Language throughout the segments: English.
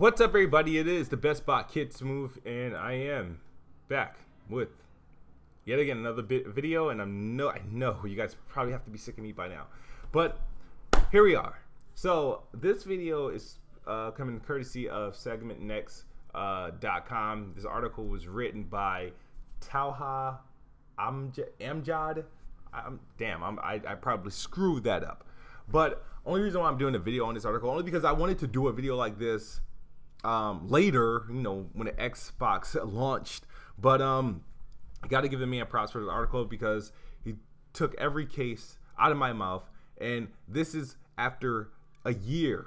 What's up, everybody? It is the Best Bot Kid Smooth, and I am back with yet again another video. And I know you guys probably have to be sick of me by now, but here we are. So this video is coming courtesy of segmentnext.com. This article was written by Talha Amjad. I probably screwed that up, but only reason why I'm doing a video on this article only because I wanted to do a video like this later, you know, when the Xbox launched. But I got to give the man props for the article because he took every case out of my mouth, and this is after a year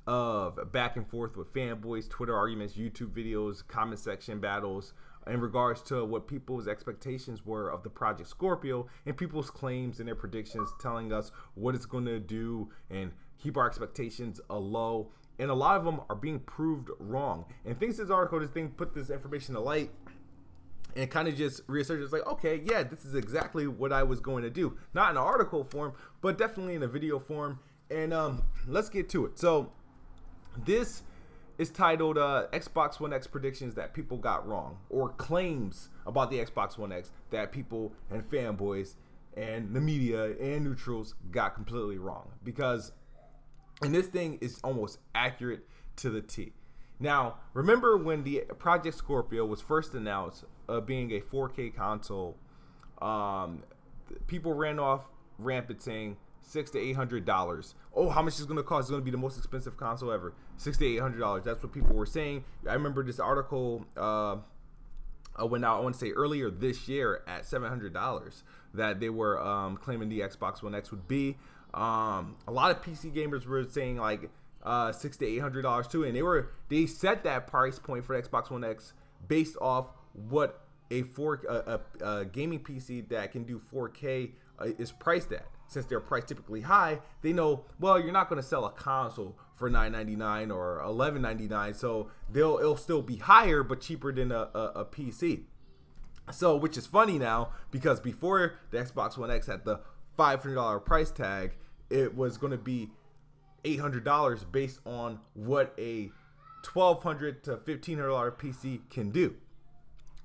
of back and forth with fanboys, Twitter arguments, YouTube videos, comment section battles in regards to what people's expectations were of the Project Scorpio and people's claims and their predictions, telling us what it's going to do and keep our expectations low. And a lot of them are being proved wrong. And thanks to this article, this thing put this information to light and kind of just reasserted, it's like, okay, yeah, this is exactly what I was going to do. Not in an article form, but definitely in a video form. And let's get to it. So this is titled Xbox One X Predictions That People Got Wrong, or claims about the Xbox One X that people and fanboys and the media and neutrals got completely wrong. And this thing is almost accurate to the T. Now, remember when the Project Scorpio was first announced being a 4K console, people ran off rampant saying $600 to $800. Oh, how much is going to cost? It's going to be the most expensive console ever. $600 to $800. That's what people were saying. I remember this article went out, I want to say earlier this year, at $700 that they were claiming the Xbox One X would be. A lot of PC gamers were saying like $600 to $800 too, and they set that price point for the Xbox One X based off what a gaming PC that can do 4K is priced at. Since they're priced typically high, they know, well, you're not going to sell a console for $999 or $1199, so it'll still be higher but cheaper than a PC. So, which is funny now, because before the Xbox One X had the $500 price tag, it was going to be $800 based on what a $1,200 to $1,500 PC can do.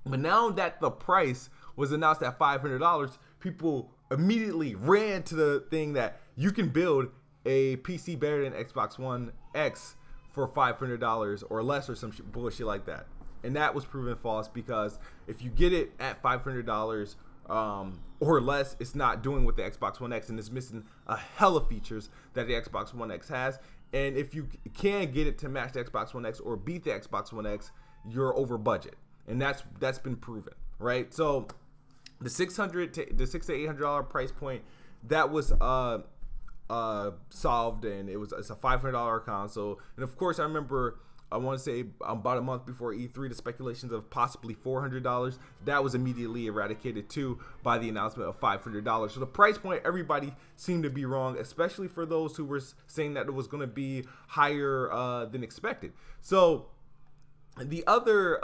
But now that the price was announced at $500, people immediately ran to the thing that you can build a PC better than Xbox One X for $500 or less, or some bullshit like that. And that was proven false, because if you get it at $500 or less, it's not doing what the Xbox One X, and it's missing a hella features that the Xbox One X has. And if you can get it to match the Xbox One X or beat the Xbox One X, you're over budget, and that's been proven, right? So the $600 to $800 price point, that was solved, and it's a $500 console. And of course, I remember, I want to say about a month before E3, the speculations of possibly $400. That was immediately eradicated too by the announcement of $500. So the price point, everybody seemed to be wrong, especially for those who were saying that it was going to be higher than expected. So the other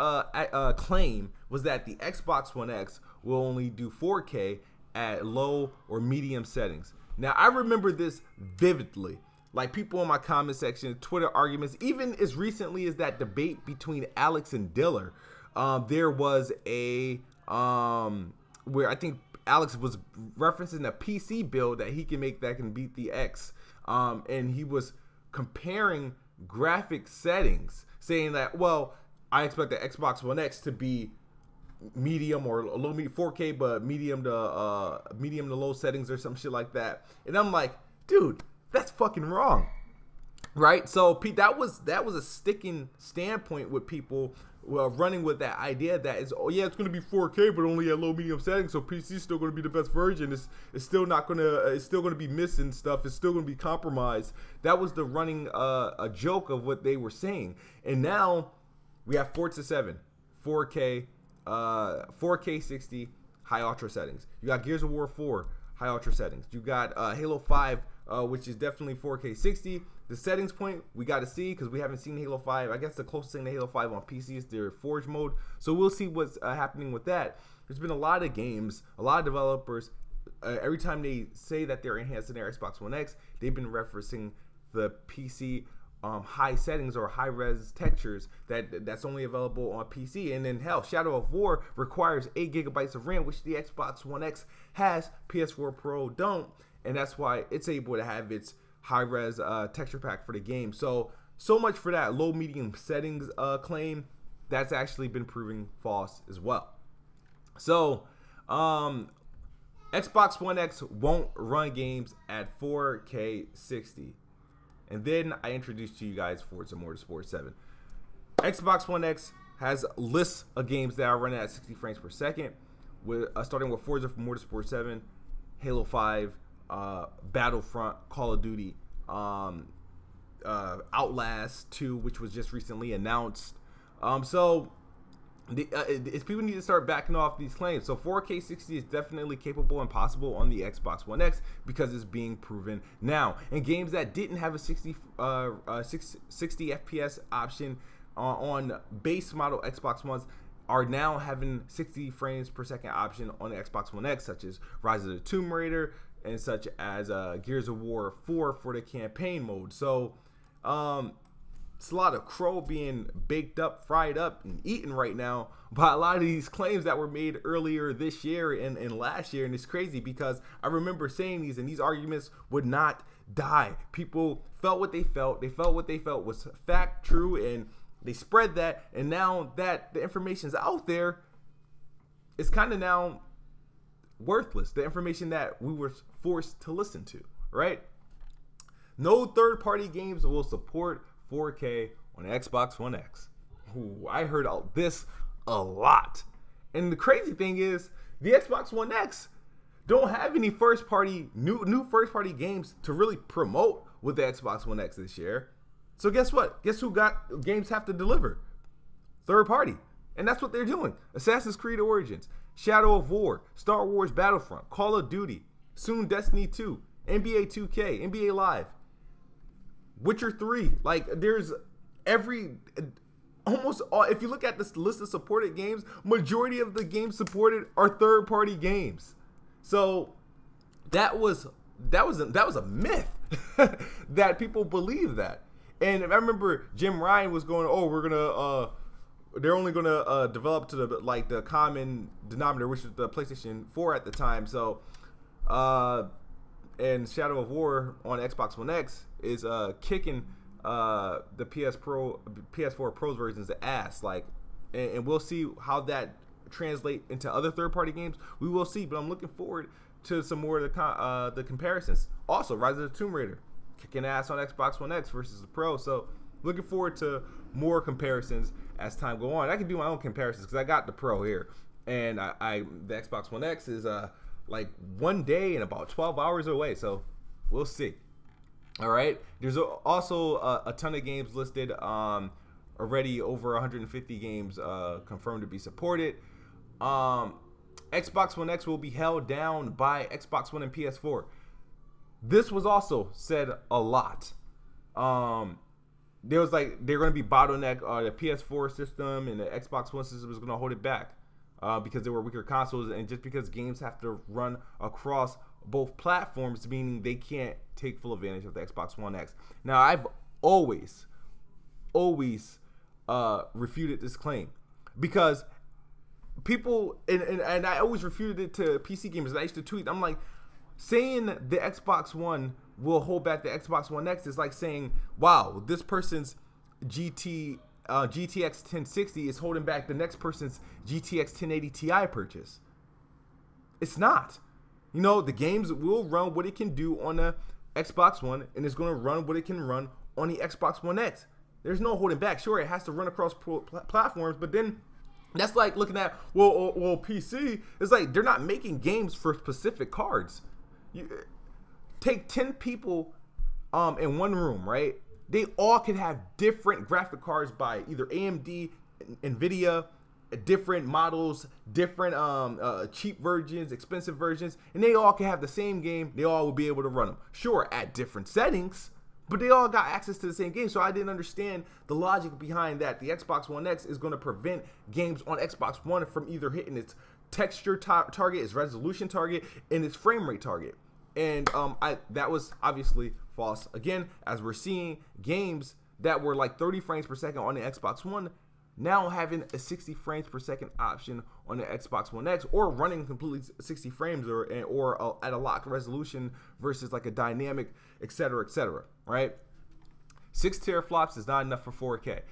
claim was that the Xbox One X will only do 4K at low or medium settings. Now, I remember this vividly. Like, people in my comment section, Twitter arguments, even as recently as that debate between Alex and Diller, there was a where I think Alex was referencing a PC build that he can make that can beat the X, and he was comparing graphic settings, saying that, well, I expect the Xbox One X to be medium or low 4K, but medium to low settings or some shit like that. And I'm like, dude, that's fucking wrong, right? So that was a sticking standpoint with people running with that idea that is, oh yeah, it's going to be 4K but only at low medium settings, so PC is still going to be the best version. It's still not going to, it's still going to be missing stuff. It's still going to be compromised. That was the running a joke of what they were saying. And now we have Forza 7 4K 60 high ultra settings. You got Gears of War 4 high ultra settings. You got Halo 5, which is definitely 4K 60. The settings point we got to see, because we haven't seen Halo 5. I guess the closest thing to Halo 5 on PC is their Forge mode. So we'll see what's happening with that. There's been a lot of games, a lot of developers. Every time they say that they're enhancing their Xbox One X, they've been referencing the PC high settings or high res textures that's only available on PC. And then hell, Shadow of War requires 8 gigabytes of RAM, which the Xbox One X has, PS4 Pro don't, and that's why it's able to have its high res texture pack for the game. So much for that low medium settings claim. That's actually been proving false as well. So Xbox One X won't run games at 4K 60. And then I introduced to you guys Forza Motorsport 7. Xbox One X has lists of games that are running at 60 frames per second, with starting with Forza Motorsport 7, Halo 5, Battlefront, Call of Duty, Outlast 2, which was just recently announced. People need to start backing off these claims. So 4K 60 is definitely capable and possible on the Xbox One X because it's being proven now. And games that didn't have a 60 FPS option on base model Xbox Ones are now having 60 frames per second option on the Xbox One X, such as Rise of the Tomb Raider and such as Gears of War 4 for the campaign mode. So it's a lot of crow being baked up, fried up, and eaten right now by a lot of these claims that were made earlier this year and last year. And it's crazy because I remember saying these, and these arguments would not die. People felt what they felt. They felt what they felt was fact, true, and they spread that. And now that the information's out there, it's kind of now worthless. The information that we were forced to listen to, right? No third-party games will support 4K on Xbox One X. Ooh, I heard all this a lot. And the crazy thing is, the Xbox One X don't have any first-party new first-party games to really promote with the Xbox One X this year. So guess what? Guess who got games have to deliver? Third party. And that's what they're doing. Assassin's Creed Origins, Shadow of War, Star Wars Battlefront, Call of Duty, soon Destiny 2, NBA 2K, NBA Live, Witcher 3. Like, there's almost all, if you look at this list of supported games, majority of the games supported are third-party games. So that was a myth that people believe that. And I remember Jim Ryan was going, oh, they're only gonna develop to the common denominator, which is the PlayStation 4 at the time. So and Shadow of War on Xbox One X is kicking the PS4 Pro's version's ass. Like, and we'll see how that translate into other third-party games. We will see, but I'm looking forward to some more of the comparisons. Also, Rise of the Tomb Raider kicking ass on Xbox One X versus the Pro. So looking forward to more comparisons as time go on. I can do my own comparisons because I got the Pro here, and the Xbox One X is like 1 day and about 12 hours away. So we'll see. All right. There's also a ton of games listed. Already over 150 games confirmed to be supported. Xbox One X will be held down by Xbox One and PS4. This was also said a lot. There was like they're going to be bottleneck the PS4 system, and the Xbox One system is going to hold it back because there were weaker consoles, and just because games have to run across both platforms, meaning they can't take full advantage of the Xbox One X. Now, I've always refuted this claim because people and I always refuted it to PC gamers. And I used to tweet, I'm like, saying the Xbox One will hold back the Xbox One X is like saying, wow, this person's GTX 1060 is holding back the next person's GTX 1080 Ti purchase. It's not. You know, the games will run what it can do on the Xbox One, and it's going to run what it can run on the Xbox One X. There's no holding back. Sure, it has to run across platforms, but then that's like looking at, well, PC. It's like they're not making games for specific cards. You take 10 people in one room, right? They all could have different graphic cards by either AMD, NVIDIA, different models, different cheap versions, expensive versions, and they all can have the same game. They all will be able to run them. Sure, at different settings, but they all got access to the same game. So I didn't understand the logic behind that. The Xbox One X is going to prevent games on Xbox One from either hitting its texture target, its resolution target, and its frame rate target. And that was obviously false. Again, as we're seeing games that were like 30 frames per second on the Xbox One, now having a 60 frames per second option on the Xbox One X, or running completely 60 frames or at a locked resolution versus like a dynamic, etc., right? 6 teraflops is not enough for 4K.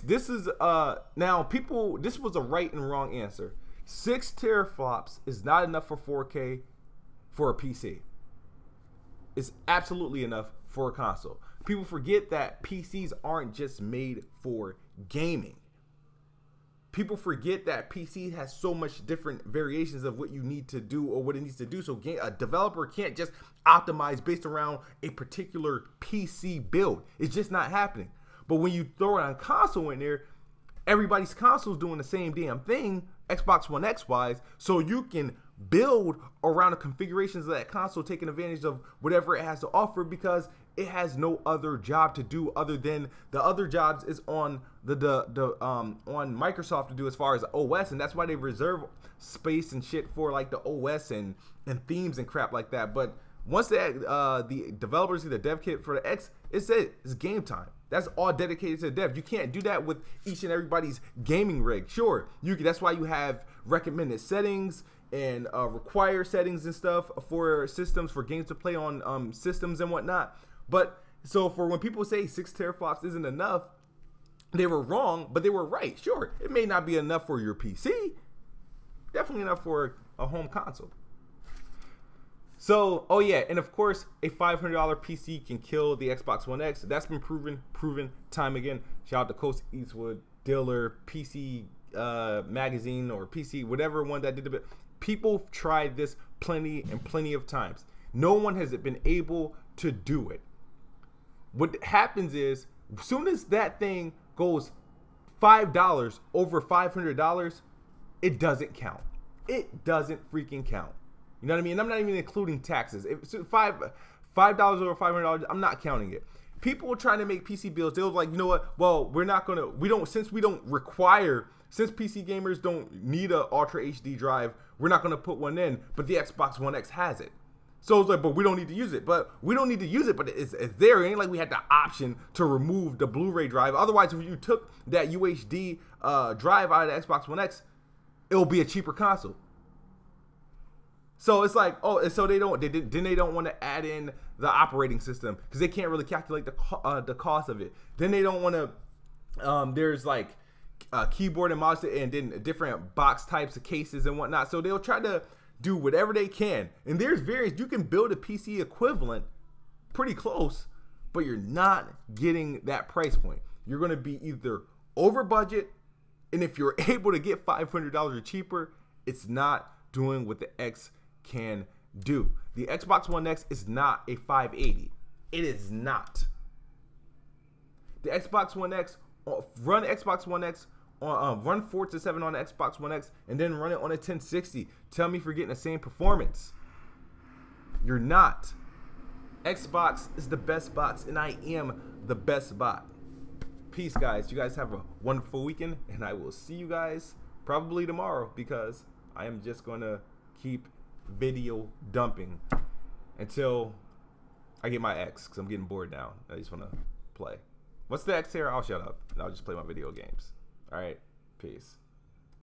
This is now people, this was a right and wrong answer. 6 teraflops is not enough for 4K for a PC. It's absolutely enough for a console. People forget that PCs aren't just made for gaming. People forget that PC has so much different variations of what you need to do or what it needs to do. So a developer can't just optimize based around a particular PC build. It's just not happening. But when you throw it on console in there, everybody's console is doing the same damn thing, Xbox One X wise, so you can build around the configurations of that console, taking advantage of whatever it has to offer, because it has no other job to do other than the other jobs is on on Microsoft to do as far as OS, and that's why they reserve space and shit for like the OS and themes and crap like that. But once the developers see the dev kit for the X, it's game time. That's all dedicated to the dev. You can't do that with each and everybody's gaming rig. Sure, that's why you have recommended settings and require settings and stuff for systems, for games to play on systems and whatnot. But so for when people say 6 teraflops isn't enough, they were wrong, but they were right. Sure, it may not be enough for your PC. Definitely enough for a home console. So, oh yeah, and of course, a $500 PC can kill the Xbox One X. That's been proven time again. Shout out to Coast Eastwood, Diller, PC Magazine, or PC, whatever one that did the bit. People tried this plenty of times. No one has been able to do it. What happens is, as soon as that thing goes $5 over $500, it doesn't count. It doesn't freaking count. You know what I mean? I'm not even including taxes. If it's $5 over $500, I'm not counting it. People were trying to make PC builds. They were like, you know what? Well, since PC gamers don't need a Ultra HD drive, we're not gonna put one in. But the Xbox One X has it. So it's like, but we don't need to use it. But it's there. It ain't like we had the option to remove the Blu-ray drive. Otherwise, if you took that UHD drive out of the Xbox One X, it'll be a cheaper console. So it's like, oh, so they don't want to add in the operating system because they can't really calculate the cost of it. Then they don't want to. There's like keyboard and mouse and then different box types of cases and whatnot. So they'll try to do whatever they can. And there's various. You can build a PC equivalent, pretty close, but you're not getting that price point. You're going to be either over budget, and if you're able to get $500 or cheaper, it's not doing what the X can do. The Xbox One X is not a 580. It is not. The Xbox One X, run Xbox One X on run Forza 7 on the Xbox One X and then run it on a 1060. Tell me if you're getting the same performance. You're not. Xbox is the best box, and I am the best bot. Peace, guys. You guys have a wonderful weekend, and I will see you guys probably tomorrow, because I am just going to keep video dumping until I get my X, because I'm getting bored now. I just want to play. Once the X here, I'll shut up and I'll just play my video games. All right, peace.